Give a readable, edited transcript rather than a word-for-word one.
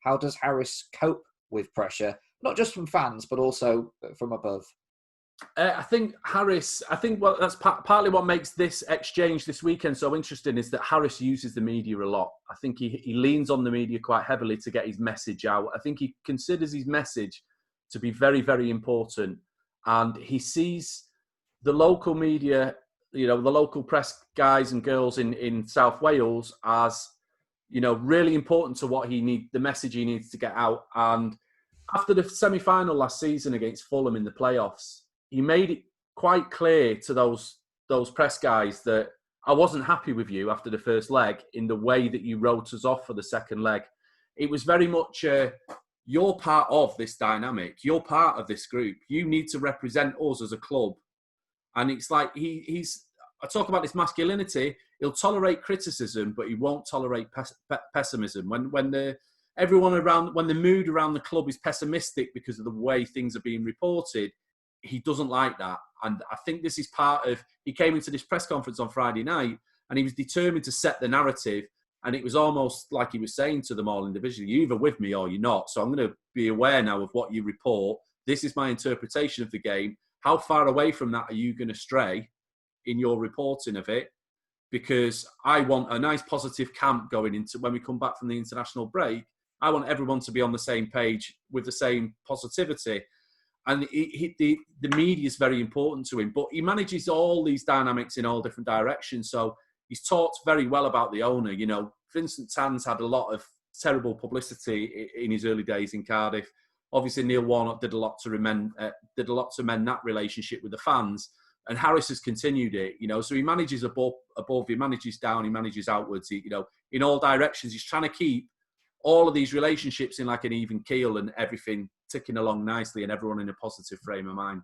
how does Harris cope with pressure, not just from fans, but also from above? I think well, that's partly what makes this exchange this weekend so interesting is that Harris uses the media a lot. I think he leans on the media quite heavily to get his message out. I think he considers his message to be very, very important. And he sees the local media, the local press guys and girls in South Wales as, really important to the message he needs to get out. And after the semi-final last season against Fulham in the playoffs, he made it quite clear to those press guys that I wasn't happy with you after the first leg in the way that you wrote us off for the second leg. It was very much, you're part of this dynamic. You're part of this group. You need to represent us as a club. And it's like I talk about this masculinity. He'll tolerate criticism, but he won't tolerate pessimism. When the mood around the club is pessimistic because of the way things are being reported, he doesn't like that. And I think this is part of, he came into this press conference on Friday night and he was determined to set the narrative. And it was almost like he was saying to them all individually, you're either with me or you're not. So I'm going to be aware now of what you report. This is my interpretation of the game. How far away from that are you going to stray in your reporting of it? Because I want a nice positive camp going into when we come back from the international break. I want everyone to be on the same page with the same positivity. And the media is very important to him, but he manages all these dynamics in all different directions. So he's talked very well about the owner. Vincent Tan's had a lot of terrible publicity in his early days in Cardiff. Obviously, Neil Warnock did a lot to mend that relationship with the fans, and Harris has continued it. So he manages above, he manages down, he manages outwards. In all directions, he's trying to keep all of these relationships in like an even keel and everything ticking along nicely and everyone in a positive frame of mind.